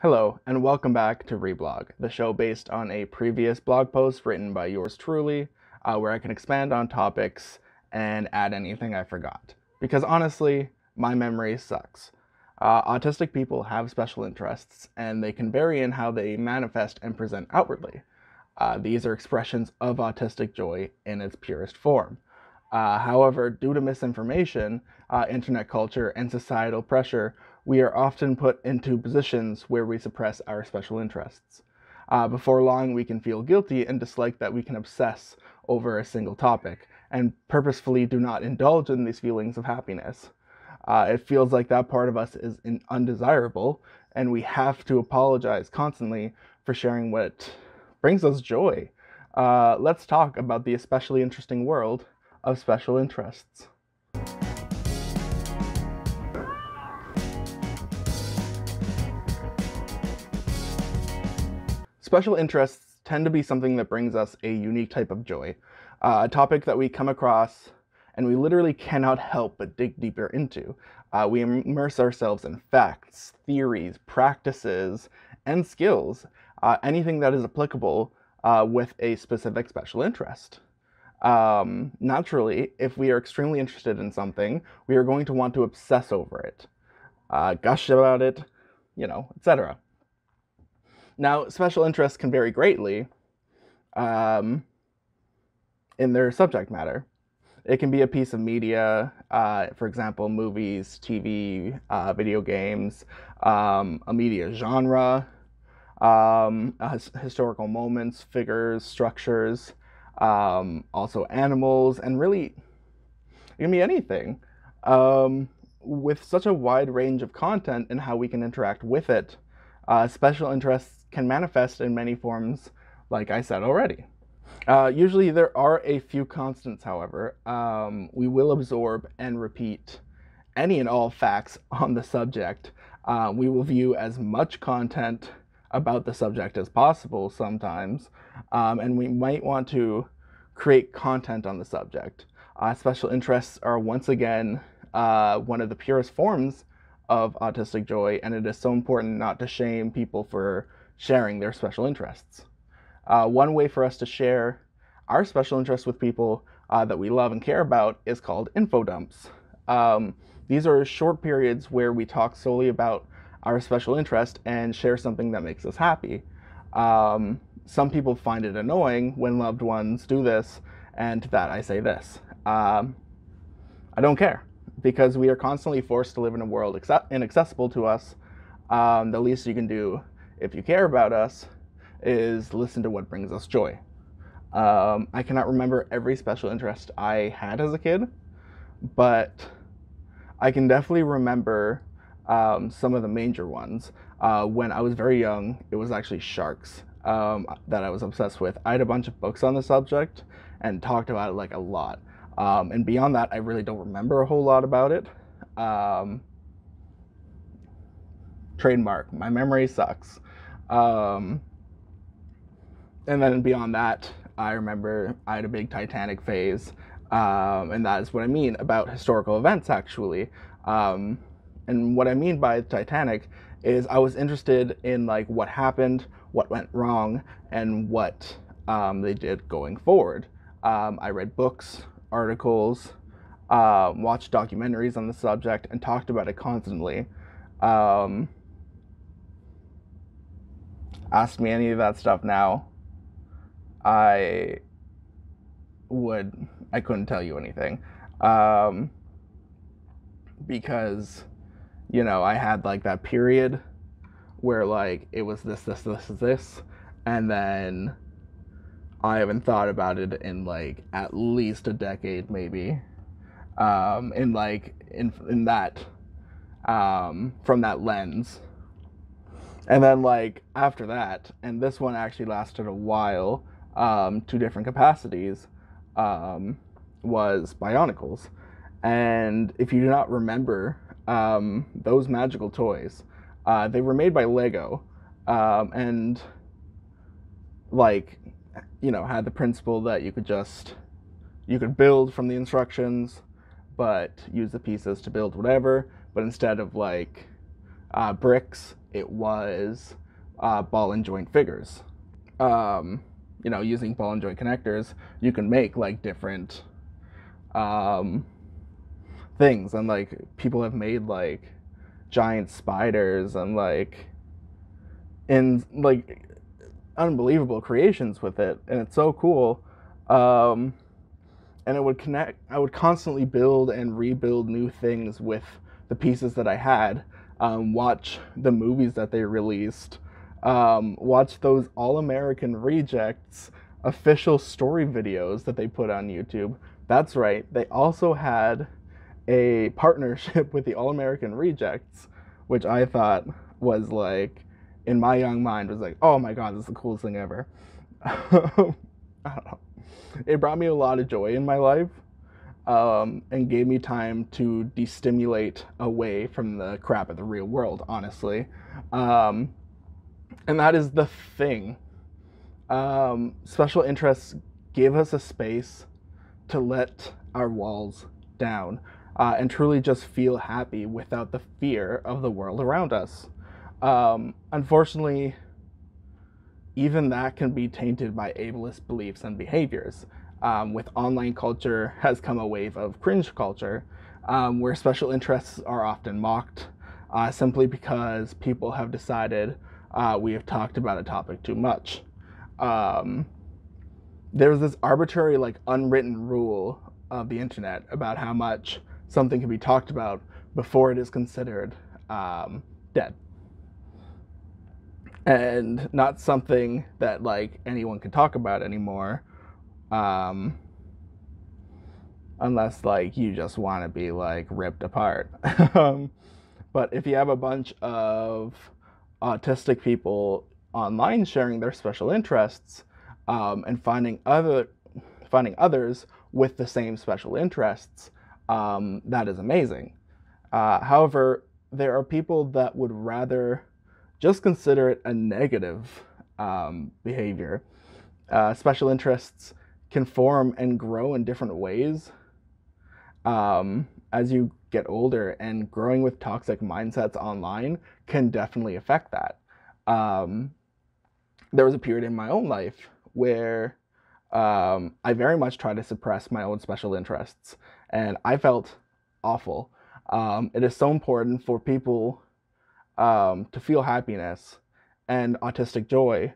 Hello, and welcome back to Reblog, the show based on a previous blog post written by yours truly, where I can expand on topics and add anything I forgot. Because honestly, my memory sucks. Autistic people have special interests, and they can vary in how they manifest and present outwardly. These are expressions of autistic joy in its purest form. However, due to misinformation, internet culture, and societal pressure, we are often put into positions where we suppress our special interests. Before long, we can feel guilty and dislike that we can obsess over a single topic, and purposefully do not indulge in these feelings of happiness. It feels like that part of us is undesirable, and we have to apologize constantly for sharing what brings us joy. Let's talk about the especially interesting world of special interests. Special interests tend to be something that brings us a unique type of joy, a topic that we come across and we literally cannot help but dig deeper into. We immerse ourselves in facts, theories, practices, and skills, anything that is applicable with a specific special interest. Naturally, if we are extremely interested in something, we are going to want to obsess over it, gush about it, etc. Now, special interests can vary greatly in their subject matter. It can be a piece of media, for example, movies, TV, video games, a media genre, historical moments, figures, structures, also animals, and really, it can be anything. With such a wide range of content and how we can interact with it, special interests can manifest in many forms, like I said already. Usually there are a few constants, however. We will absorb and repeat any and all facts on the subject. We will view as much content about the subject as possible sometimes, and we might want to create content on the subject. Special interests are once again one of the purest forms of autistic joy, and it is so important not to shame people for sharing their special interests. One way for us to share our special interests with people that we love and care about is called info dumps. These are short periods where we talk solely about our special interest and share something that makes us happy. Some people find it annoying when loved ones do this, and to that I say this. I don't care, because we are constantly forced to live in a world inaccessible to us. The least you can do if you care about us is listen to what brings us joy. I cannot remember every special interest I had as a kid, but I can definitely remember some of the major ones. When I was very young, it was actually sharks that I was obsessed with. I had a bunch of books on the subject and talked about it like a lot. And beyond that, I really don't remember a whole lot about it. Trademark, my memory sucks. And then beyond that, I remember I had a big Titanic phase, and that is what I mean about historical events, actually. And what I mean by Titanic is I was interested in like what happened, what went wrong, and what they did going forward. I read books, articles, watched documentaries on the subject, and talked about it constantly. Ask me any of that stuff now, I couldn't tell you anything. Because, I had like that period where like it was this, and then I haven't thought about it in like at least a decade, maybe. In that, from that lens. And then like after that, and this one actually lasted a while, two different capacities, was Bionicles. And if you do not remember, those magical toys, they were made by Lego, and like, had the principle that you could build from the instructions, but use the pieces to build whatever. But instead of like bricks, it was ball and joint figures. Using ball and joint connectors, you can make like different things, and like people have made like giant spiders and like unbelievable creations with it, and it's so cool. And I would constantly build and rebuild new things with the pieces that I had. Watch the movies that they released, watch those All American Rejects official story videos that they put on YouTube. That's right, they also had a partnership with the All American Rejects, which I thought was like, in my young mind, was like, oh my god, this is the coolest thing ever. I don't know. It brought me a lot of joy in my life, and gave me time to destimulate away from the crap of the real world, honestly. And that is the thing. Special interests give us a space to let our walls down, and truly just feel happy without the fear of the world around us. Unfortunately, even that can be tainted by ableist beliefs and behaviors. With online culture has come a wave of cringe culture, where special interests are often mocked, simply because people have decided we have talked about a topic too much. There's this arbitrary, like, unwritten rule of the internet about how much something can be talked about before it is considered dead. And not something that like anyone can talk about anymore, unless like you just want to be like ripped apart. But if you have a bunch of autistic people online sharing their special interests, and finding others with the same special interests, that is amazing. However, there are people that would rather just consider it a negative behavior. Special interests can form and grow in different ways as you get older, and growing with toxic mindsets online can definitely affect that. There was a period in my own life where I very much tried to suppress my own special interests, and I felt awful. It is so important for people to feel happiness, and autistic joy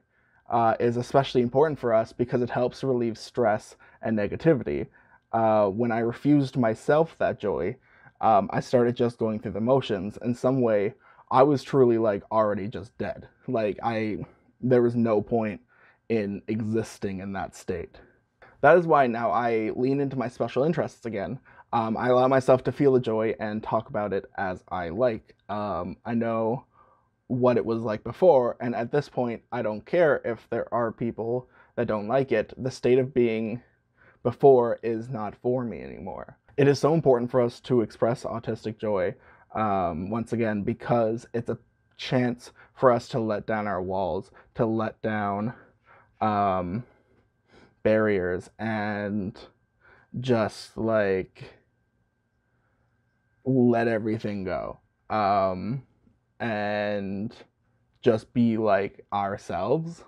is especially important for us because it helps relieve stress and negativity. When I refused myself that joy, I started just going through the motions. In some way, I was truly like already just dead. Like there was no point in existing in that state. That is why now I lean into my special interests again. I allow myself to feel the joy and talk about it as I like. I know what it was like before, and at this point, I don't care if there are people that don't like it. The state of being before is not for me anymore. It is so important for us to express autistic joy, once again, because it's a chance for us to let down our walls, to let down barriers, and just like let everything go, and just be like ourselves.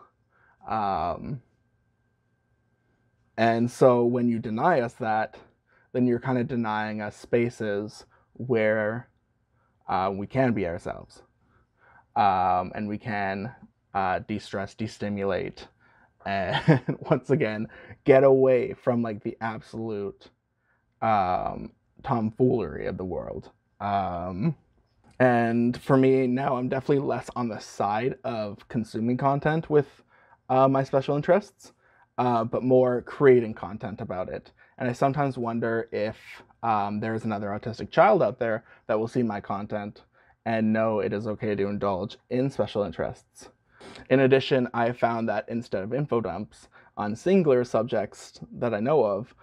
And so when you deny us that, then you're kind of denying us spaces where we can be ourselves, and we can de-stress, de-stimulate, and once again get away from like the absolute tomfoolery of the world. And for me now, I'm definitely less on the side of consuming content with my special interests, but more creating content about it. And I sometimes wonder if there's another autistic child out there that will see my content and know it is okay to indulge in special interests. In addition, I have found that instead of info dumps on singular subjects that I know of,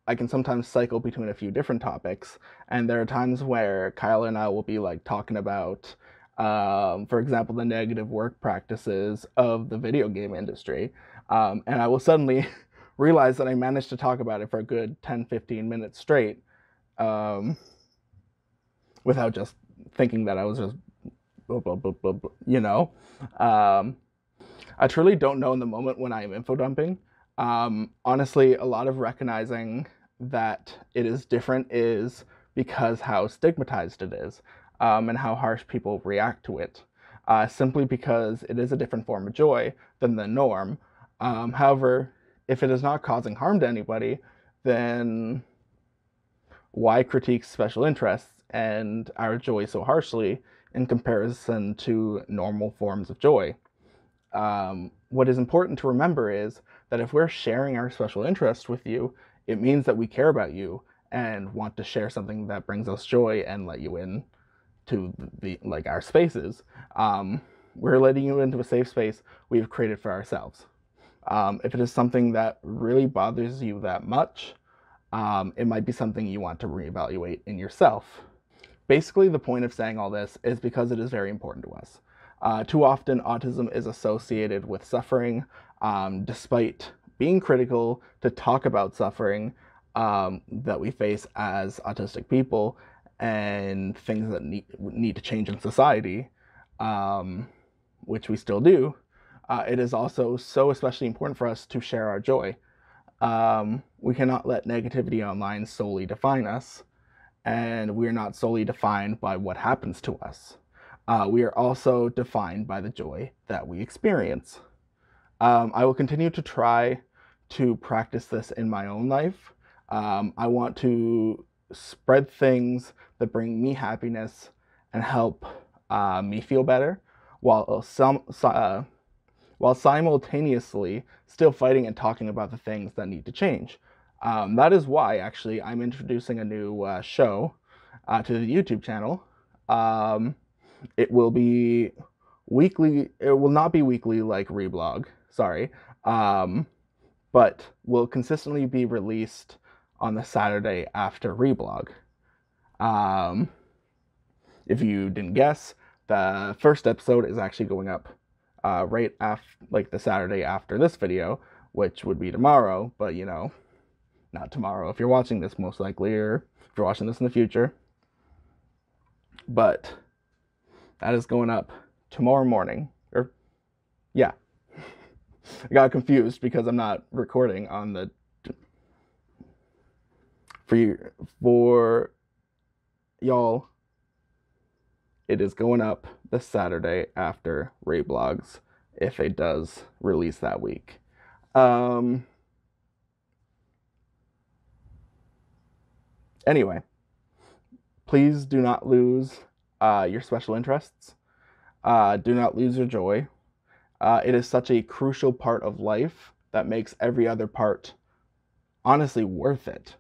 I can sometimes cycle between a few different topics. And there are times where Kyle and I will be like talking about, for example, the negative work practices of the video game industry. And I will suddenly realize that I managed to talk about it for a good 10-15 minutes straight, without just thinking that I was just blah, blah, blah, blah, blah, you know. Um, I truly don't know in the moment when I am info dumping. Honestly, a lot of recognizing that it is different is because how stigmatized it is, and how harsh people react to it, simply because it is a different form of joy than the norm. However, if it is not causing harm to anybody, then why critique special interests and our joy so harshly in comparison to normal forms of joy? What is important to remember is that if we're sharing our special interest with you, it means that we care about you and want to share something that brings us joy and let you in to the like our spaces. We're letting you into a safe space we've created for ourselves. If it is something that really bothers you that much, it might be something you want to reevaluate in yourself. Basically, the point of saying all this is because it is very important to us. Too often, autism is associated with suffering, despite being critical to talk about suffering that we face as autistic people and things that need to change in society, which we still do. It is also so especially important for us to share our joy. We cannot let negativity online solely define us, and we're not solely defined by what happens to us. We are also defined by the joy that we experience. I will continue to try to practice this in my own life. I want to spread things that bring me happiness and help me feel better, while simultaneously still fighting and talking about the things that need to change. That is why, actually, I'm introducing a new show to the YouTube channel. It will be weekly. It will not be weekly like Reblog, sorry, but will consistently be released on the Saturday after Reblog. If you didn't guess, the first episode is actually going up right after, like the Saturday after this video, which would be tomorrow, but you know, not tomorrow if you're watching this, most likely, or if you're watching this in the future. But that is going up tomorrow morning. Or, yeah. I got confused because I'm not recording on the... For y'all, it is going up the Saturday after Reblogs, if it does release that week. Anyway, please do not lose your special interests. Do not lose your joy. It is such a crucial part of life that makes every other part honestly worth it.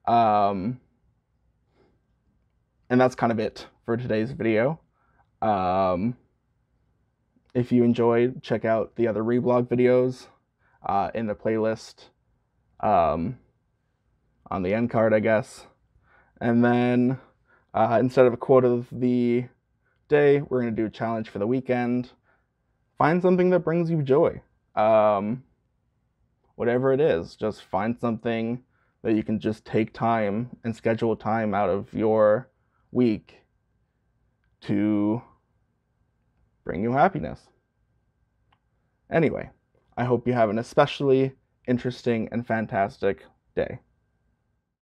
And that's kind of it for today's video. If you enjoyed, check out the other Reblog videos in the playlist on the end card, I guess. And then instead of a quote of the day, we're going to do a challenge for the weekend. Find something that brings you joy. Whatever it is, just find something that you can just take time and schedule time out of your week to bring you happiness. Anyway, I hope you have an especially interesting and fantastic day.